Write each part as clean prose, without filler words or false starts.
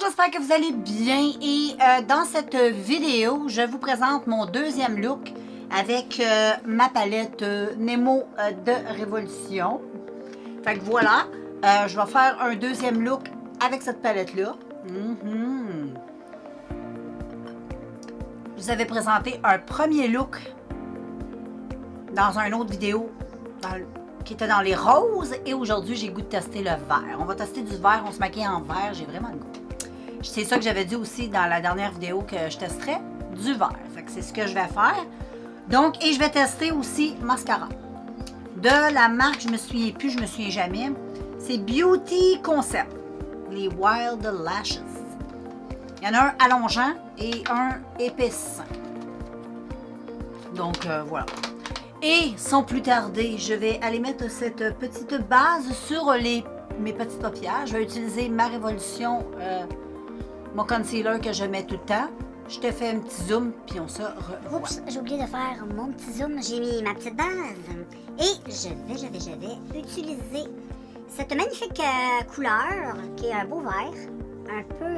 j'espère que vous allez bien et dans cette vidéo, je vous présente mon deuxième look avec ma palette Nemo de Révolution. Fait que voilà, je vais faire un deuxième look avec cette palette-là. Je vous avais présenté un premier look dans une autre vidéo qui était dans les roses et aujourd'hui j'ai le goût de tester le vert. On va tester du vert, on se maquille en vert, j'ai vraiment le goût. C'est ça que j'avais dit aussi dans la dernière vidéo que je testerais, du vert. Fait que c'est ce que je vais faire. Donc, et je vais tester aussi mascara. De la marque, je me souviens plus, je me souviens jamais. C'est Beauty Concept, les Wild Lashes. Il y en a un allongeant et un épaississant. Donc, voilà. Et sans plus tarder, je vais aller mettre cette petite base sur mes petites paupières. Je vais utiliser ma Révolution, mon concealer que je mets tout le temps. Je te fais un petit zoom, puis on se revoit. Oups, j'ai oublié de faire mon petit zoom. J'ai mis ma petite base. Et je vais utiliser cette magnifique couleur, qui est un beau vert. Un peu,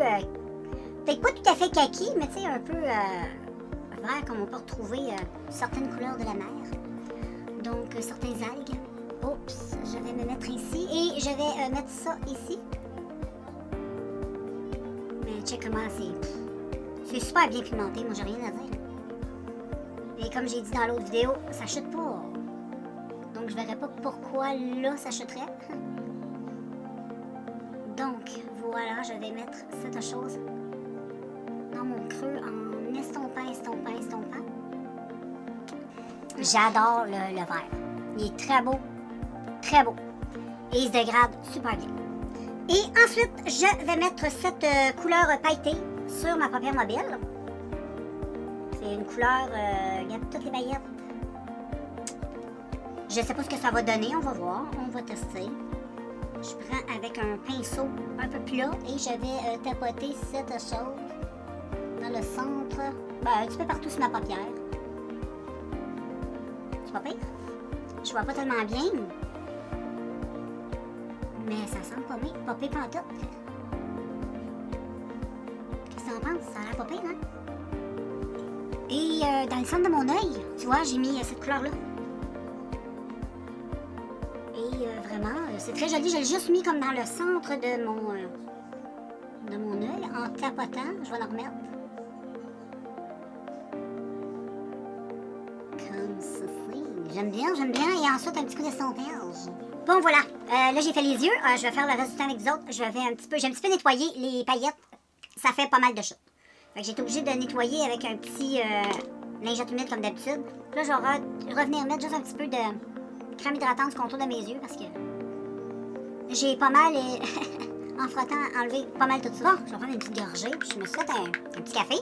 peut-être pas tout à fait kaki, mais tu sais, un peu vert comme on peut retrouver certaines couleurs de la mer. Donc, certaines algues. Oups, je vais me mettre ici. Et je vais mettre ça ici. Mais check comment c'est super bien pimenté, moi j'ai rien à dire. Et comme j'ai dit dans l'autre vidéo, ça chute pas. Donc je verrais pas pourquoi là ça chuterait. Donc voilà, je vais mettre cette chose dans mon creux en estompant. J'adore le vert. Il est très beau. Et il se dégrade super bien. Et ensuite, je vais mettre cette couleur pailletée sur ma paupière mobile. C'est une couleur, il y a toutes les paillettes. Je sais pas ce que ça va donner, on va voir, on va tester. Je prends avec un pinceau un peu plat et je vais tapoter cette chose dans le centre, un petit peu partout sur ma paupière. C'est pas pire. Je vois pas tellement bien. Mais ça sent pas pire pantoute. Qu'est-ce que t'en penses? Ça a l'air pas pire, hein? Et dans le centre de mon œil, tu vois, j'ai mis cette couleur-là. Et vraiment, c'est très joli. Je l'ai juste mis comme dans le centre de mon œil, en tapotant. Je vais le remettre. Comme ceci. J'aime bien. Et ensuite, un petit coup d'estomperge. Bon, voilà. Là, j'ai fait les yeux. Je vais faire le reste du temps avec vous autres. J'ai un petit peu nettoyé les paillettes. Ça fait pas mal de chutes. Fait que j'ai été obligée de nettoyer avec un petit lingette humide comme d'habitude. Là, je vais revenir mettre juste un petit peu de crème hydratante sur le contour de mes yeux parce que j'ai pas mal, en frottant, enlevé pas mal tout ça. Bon, je vais prendre une petite gorgée. Puis je me suis fait un petit café.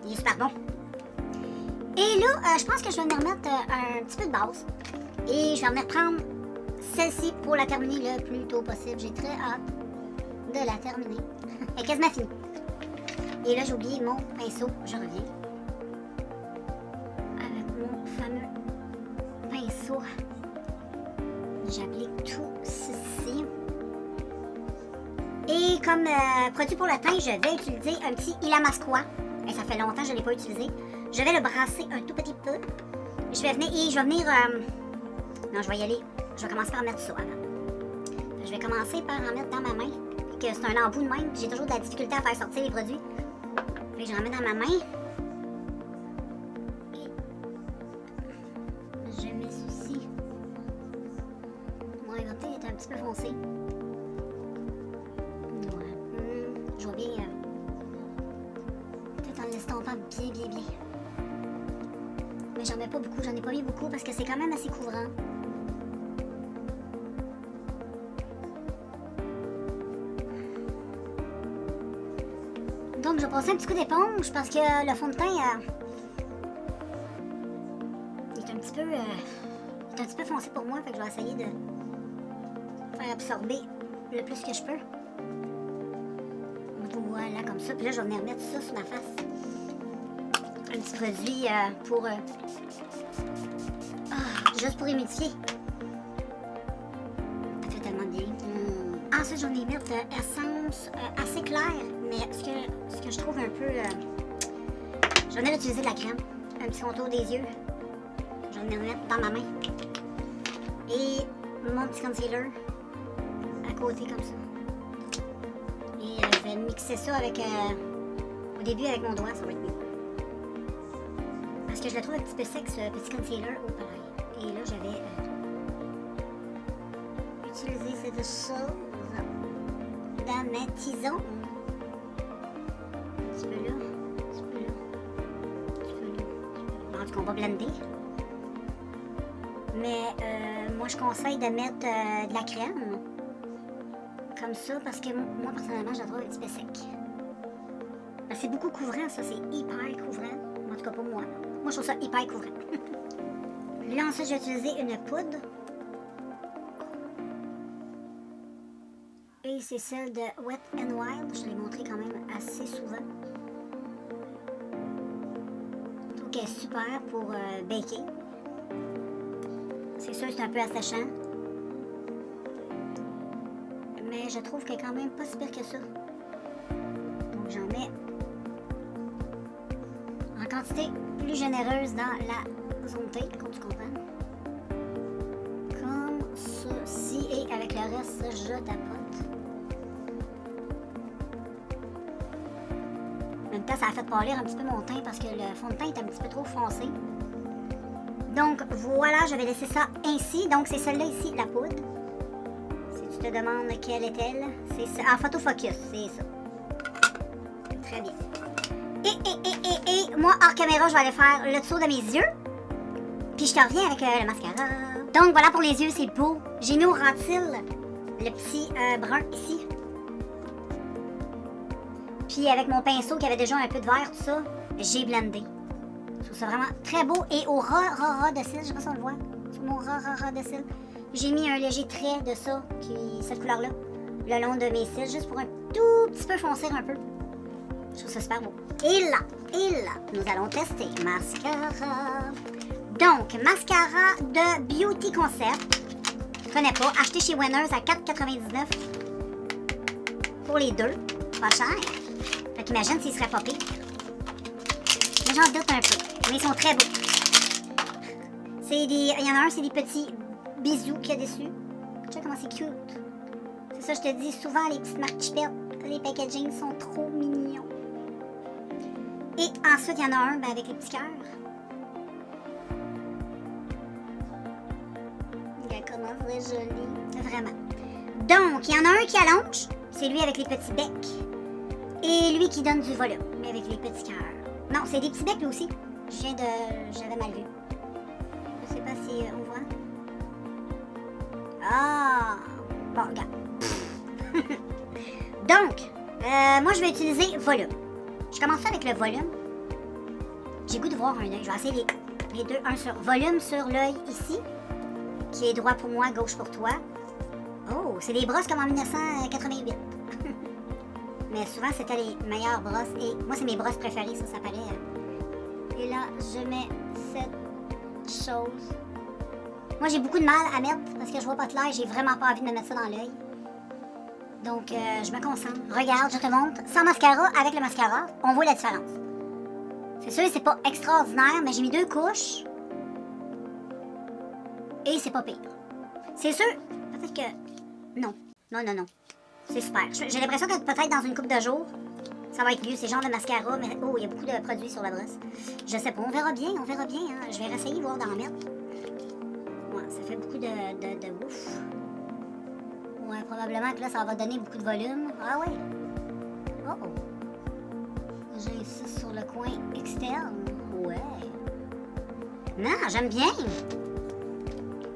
Il est super bon. Et là, je pense que je vais venir mettre un petit peu de base. Et je vais venir prendre celle-ci pour la terminer le plus tôt possible. J'ai très hâte de la terminer. Elle est quasiment finie. Et là, j'ai oublié mon pinceau. Je reviens. Avec mon fameux pinceau. J'applique tout ceci. Et comme produit pour le teint, je vais utiliser un petit Ilamasqua. Et ça fait longtemps que je ne l'ai pas utilisé. Je vais le brasser un tout petit peu. Je vais venir... Non, je vais y aller. Je vais commencer par mettre ça avant. Je vais commencer par en mettre dans ma main. Que c'est un embout de même. J'ai toujours de la difficulté à faire sortir les produits. Puis je remets dans ma main. Et je me soucie. Moi, il va peut-être être un petit peu foncé. Ouais. Je vois bien... peut-être en l'estompant bien. Mais j'en mets pas beaucoup, j'en ai pas mis beaucoup parce que c'est quand même assez couvrant. Donc je vais passer un petit coup d'éponge parce que le fond de teint est un petit peu foncé pour moi, fait que je vais essayer de faire absorber le plus que je peux. Voilà, comme ça. Puis là, je vais venir mettre ça sur ma face. Un petit produit pour... juste pour humidifier. Ça fait tellement bien. Ensuite, j'en ai mis essence assez claire, mais ce que je trouve un peu... j'en ai utilisé de la crème, un petit contour des yeux. J'en ai mis dans ma main. Et mon petit concealer à côté comme ça. Et je vais mixer ça avec... au début avec mon doigt, ça va être mieux. Parce que je le trouve un petit peu sec, ce petit concealer au pareil. Et là, j'avais utilisé cette chose dans mes tisons. Un petit peu là, un petit peu là, un petit peu là. En tout cas, on va blender. Mais moi, je conseille de mettre de la crème. Comme ça, parce que moi, personnellement, je la trouve un petit peu sec. C'est beaucoup couvrant, ça. C'est hyper couvrant. En tout cas, pour moi. Moi, je trouve ça hyper couvrant. Là, ensuite, je vais utiliser une poudre. Et c'est celle de Wet n Wild. Je l'ai montré quand même assez souvent. Je trouve qu'elle est super pour baker. C'est sûr, c'est un peu asséchant. Mais je trouve qu'elle est quand même pas si pire que ça. Donc, j'en mets en quantité plus généreuse dans la zone T, comme tu comprends. Comme ceci. Et avec le reste, je tapote. En même temps, ça a fait pâlir un petit peu mon teint parce que le fond de teint est un petit peu trop foncé. Donc voilà, je vais laisser ça ainsi. Donc c'est celle-là ici, la poudre. Si tu te demandes quelle est-elle, c'est ça. En photofocus, c'est ça. Très bien. Et moi, hors caméra, je vais aller faire le tour de mes yeux. Puis je te reviens avec le mascara. Donc voilà pour les yeux, c'est beau. J'ai mis au rentil le petit brun ici. Puis avec mon pinceau qui avait déjà un peu de vert, tout ça, j'ai blendé. Je trouve ça vraiment très beau. Et au ras de cils, je sais pas si on le voit, sur mon ras de cils, j'ai mis un léger trait de ça, cette couleur-là, le long de mes cils, juste pour un tout petit peu foncer un peu. Je trouve ça super beau. Et là, nous allons tester mascara. Donc, mascara de Beauty Concept. Je connais pas. Acheté chez Winners à 4,99 pour les deux. Pas cher. Fait qu'imagine s'il serait pas pire. Mais j'en doute un peu. Mais ils sont très beaux. Il y en a un, c'est des petits bisous qu'il y a dessus. Tu vois comment c'est cute. C'est ça, je te dis souvent, les petites marques chipettes, les packagings sont trop mignons. Et ensuite, il y en a un avec les petits cœurs. Regarde comment c'est joli. Vraiment. Donc, il y en a un qui allonge. C'est lui avec les petits becs. Et lui qui donne du volume, mais avec les petits cœurs. Non, c'est des petits becs lui aussi. J'avais mal vu. Je sais pas si on voit. Ah! Bon, regarde. Donc, moi je vais utiliser volume. Je commence avec le volume. J'ai goût de voir un œil. Je vais essayer les deux. Un sur volume sur l'œil ici, qui est droit pour moi, gauche pour toi. Oh, c'est des brosses comme en 1988. Mais souvent, c'était les meilleures brosses. Et moi, c'est mes brosses préférées, ça paraît. Et là, je mets cette chose. Moi, j'ai beaucoup de mal à mettre parce que je vois pas clair. J'ai vraiment pas envie de me mettre ça dans l'œil. Donc, je me concentre. Regarde, je te montre. Sans mascara, avec le mascara, on voit la différence. C'est sûr, c'est pas extraordinaire, mais j'ai mis 2 couches. Et c'est pas pire. C'est sûr, peut-être que... Non. C'est super. J'ai l'impression que peut-être dans une couple de jours, ça va être mieux. C'est genre de mascara, mais oh, il y a beaucoup de produits sur la brosse. Je sais pas, on verra bien. Hein. Je vais réessayer, voir d'en mettre. Ouais, ça fait beaucoup de ouf. Ouais, probablement que là, ça va donner beaucoup de volume. Ah ouais. Oh. J'insiste sur le coin externe. Ouais. Non, j'aime bien.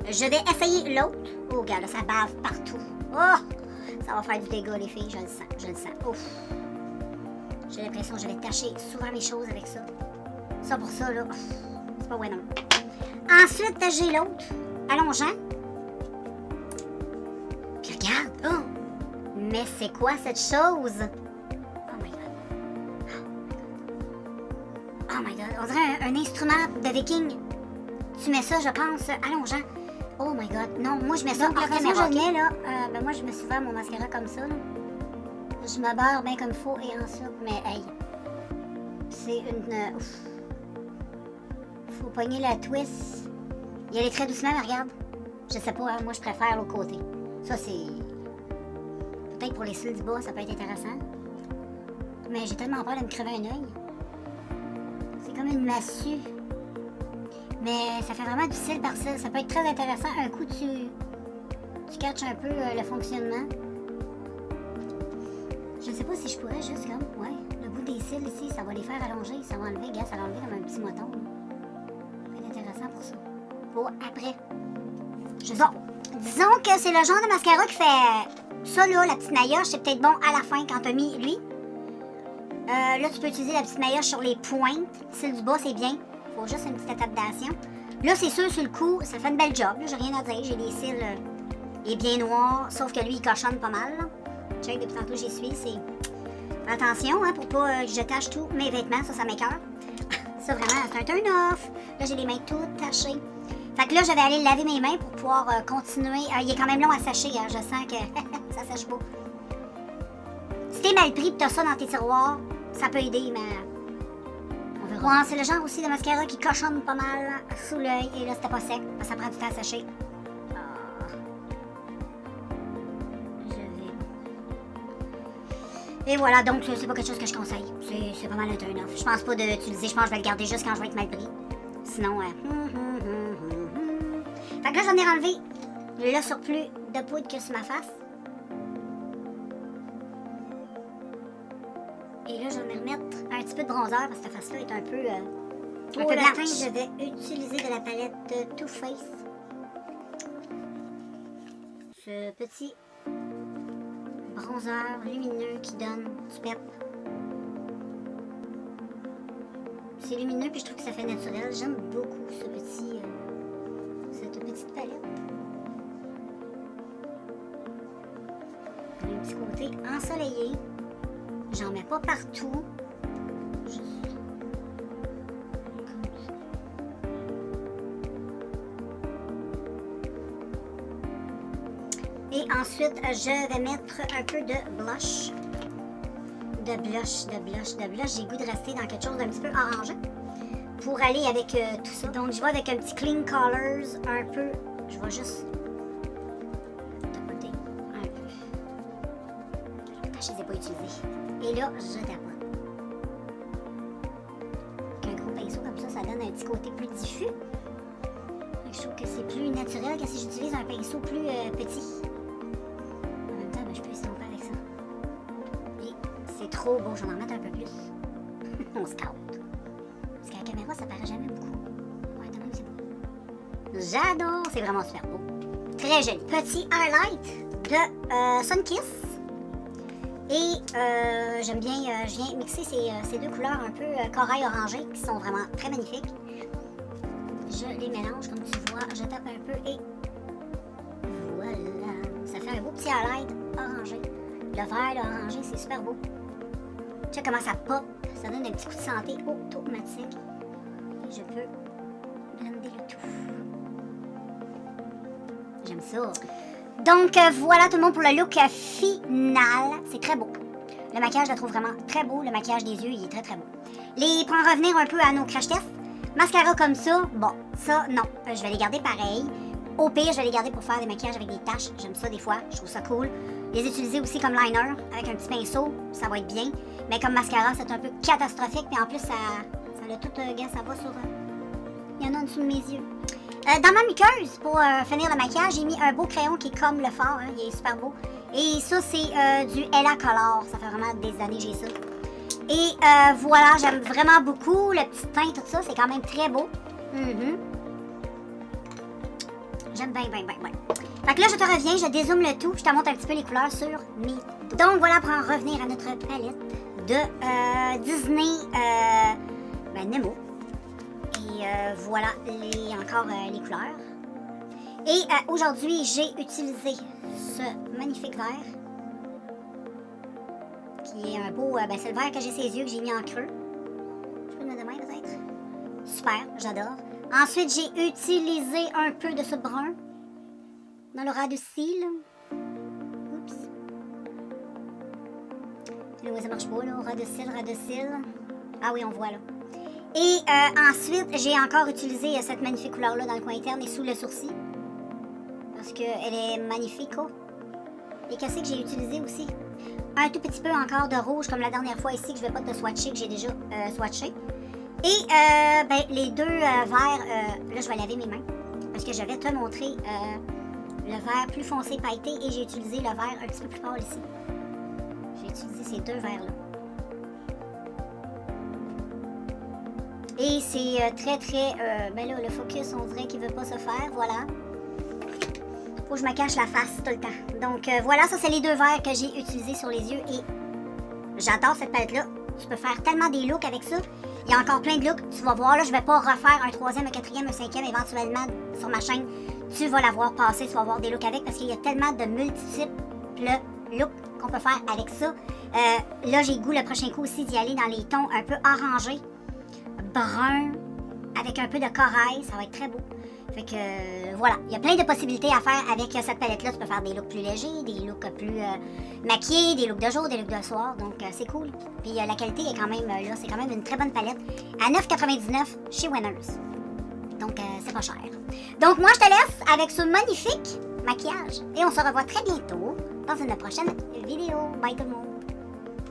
Je vais essayer l'autre. Oh, regarde, là, ça bave partout. Oh! Ça va faire du dégât, les filles, je le sens. Ouf! J'ai l'impression que je vais tâcher souvent mes choses avec ça. Ça pour ça, là, c'est pas bueno. Ensuite, j'ai l'autre, allongeant. Puis regarde, oh! Mais c'est quoi cette chose? Oh my God. Oh my God, on dirait un instrument de viking. Tu mets ça, je pense, allongeant. Oh my god. Non, moi je mets ça. Donc, la En façon façon, je que le mets là. Ben moi je mets souvent mon mascara comme ça. Là. Je me beurre bien comme il faut et ensuite, mais hey. C'est une. Ouf. Faut pogner la twist. Il y a les traits doucement, mais regarde. Je sais pas, hein, moi je préfère l'autre côté. Ça c'est. Peut-être pour les cils du bas, ça peut être intéressant. Mais j'ai tellement peur de me crever un œil. C'est comme une massue. Mais ça fait vraiment du cil par cil. Ça peut être très intéressant. Un coup, tu catches un peu le fonctionnement. Je ne sais pas si je pourrais juste comme, ouais, le bout des cils ici, ça va les faire allonger. Ça va enlever, gars, ça va enlever comme un petit moton. Ça va être intéressant pour ça. Pour après. Je sais pas. Disons que c'est le genre de mascara qui fait ça là, la petite maillotche. C'est peut-être bon à la fin quand t'as mis lui. Là, tu peux utiliser la petite maillotche sur les pointes. Celle du bas, c'est bien. Faut juste une petite adaptation. Là, c'est sûr, sur le coup, ça fait une belle job. J'ai rien à dire. J'ai des cils et bien noirs. Sauf que lui, il cochonne pas mal. Là. Check, depuis tantôt, j'y suis. C'est... Attention, hein, pour pas que je tâche tous mes vêtements. Ça m'écoeure. Ça, vraiment, c'est un turn-off. Là, j'ai les mains toutes tachées. Fait que là, je vais aller laver mes mains pour pouvoir continuer. Il est quand même long à sécher. Hein. Je sens que ça sèche pas. Si t'es mal pris et t'as ça dans tes tiroirs, ça peut aider, mais... On verra. Ouais, c'est le genre aussi de mascara qui cochonne pas mal sous l'œil. Et là, c'était pas sec. Ça prend du temps à sécher. Je vais... Et voilà, donc c'est pas quelque chose que je conseille. C'est pas mal un turn-off. Je pense pas d'utiliser. Je pense que je vais le garder juste quand je vais être mal pris. Sinon, Fait que là, j'en ai enlevé le surplus de poudre que sur ma face. Et là, je vais me remettre un petit peu de bronzer parce que cette face-là est un peu pour la fin, je vais utiliser de la palette Too Faced. Ce petit bronzer lumineux qui donne du pep. C'est lumineux puis je trouve que ça fait naturel. J'aime beaucoup ce petit, cette petite palette. Un petit côté ensoleillé. J'en mets pas partout. Juste comme ça. Et ensuite, je vais mettre un peu de blush. De blush. J'ai goût de rester dans quelque chose d'un petit peu orangé pour aller avec tout ça. Donc, je vais avec un petit Clean Colors, un peu. Je vais juste tapoter un peu. Je ne les ai pas utilisés. Et là, je tapote. Avec un gros pinceau comme ça donne un petit côté plus diffus. Je trouve que c'est plus naturel que si j'utilise un pinceau plus petit. En même temps, ben, je peux estomper avec ça. Et c'est trop beau, je vais en mettre un peu plus. On se calme. Parce qu'à la caméra, ça paraît jamais beaucoup. Ouais, quand même, c'est beau. J'adore, c'est vraiment super beau. Très joli. Petit highlight de Sunkiss. Et j'aime bien, je viens mixer ces deux couleurs un peu corail orangé qui sont vraiment très magnifiques. Je les mélange comme tu vois, je tape un peu et voilà. Ça fait un beau petit highlight orangé. Le vert, l'orangé, c'est super beau. Tu sais comment ça pop, ça donne un petit coup de santé automatique. Et je peux blender le tout. J'aime ça. Donc voilà tout le monde pour le look final. C'est très beau. Le maquillage, je le trouve vraiment très beau. Le maquillage des yeux, il est très très beau. Pour en revenir un peu à nos crash tests, mascara comme ça, bon, ça, non. Je vais les garder pareil. Au pire, je vais les garder pour faire des maquillages avec des taches. J'aime ça des fois, je trouve ça cool. Les utiliser aussi comme liner, avec un petit pinceau, ça va être bien. Mais comme mascara, c'est un peu catastrophique. Puis en plus, ça a tout, gars, ça va sur... il y en a en dessous de mes yeux. Dans ma muqueuse, pour finir le maquillage, j'ai mis un beau crayon qui est comme le fard, hein, il est super beau. Et ça, c'est du Ella Color, ça fait vraiment des années que j'ai ça. Et voilà, j'aime vraiment beaucoup le petit teint, tout ça, c'est quand même très beau. J'aime bien. Fait que là, je te reviens, je dézoome le tout, je te montre un petit peu les couleurs sur mes dos. Donc voilà, pour en revenir à notre palette de Disney Nemo. Et voilà encore les couleurs. Et aujourd'hui, j'ai utilisé ce magnifique vert. Qui est un beau... c'est le vert que j'ai ses yeux que j'ai mis en creux. Je peux le mettre de main peut-être? Super, j'adore. Ensuite, j'ai utilisé un peu de ce brun. Dans le ras de cils. Oups. Là, ça marche pas, là. Ras de cils, ras de cils. Ah oui, on voit, là. Et ensuite, j'ai encore utilisé cette magnifique couleur-là dans le coin interne et sous le sourcil. Parce qu'elle est magnifique, oh. Et qu'est-ce que j'ai utilisé aussi? Un tout petit peu encore de rouge, comme la dernière fois ici, que je vais pas te swatcher, que j'ai déjà swatché. Et ben, les deux verres, là, je vais laver mes mains. Parce que je vais te montrer le vert plus foncé pailleté et j'ai utilisé le vert un petit peu plus pâle ici. J'ai utilisé ces deux verres-là. Et c'est très, ben là, le focus, on dirait qu'il veut pas se faire, voilà. Faut que je me cache la face tout le temps. Donc voilà, ça c'est les deux verres que j'ai utilisés sur les yeux et j'adore cette palette-là. Tu peux faire tellement des looks avec ça. Il y a encore plein de looks. Tu vas voir, là, je vais pas refaire un troisième, un quatrième, un cinquième éventuellement sur ma chaîne. Tu vas la voir passer, tu vas voir des looks avec parce qu'il y a tellement de multiples looks qu'on peut faire avec ça. Là, j'ai le goût le prochain coup aussi d'y aller dans les tons un peu orangés, brun, avec un peu de corail. Ça va être très beau. Fait que voilà, il y a plein de possibilités à faire avec cette palette-là. Tu peux faire des looks plus légers, des looks plus maquillés, des looks de jour, des looks de soir. Donc c'est cool. Puis la qualité est quand même là, c'est quand même une très bonne palette. À 9,99 chez Winners. Donc c'est pas cher. Donc moi je te laisse avec ce magnifique maquillage. Et on se revoit très bientôt dans une prochaine vidéo. Bye tout le monde.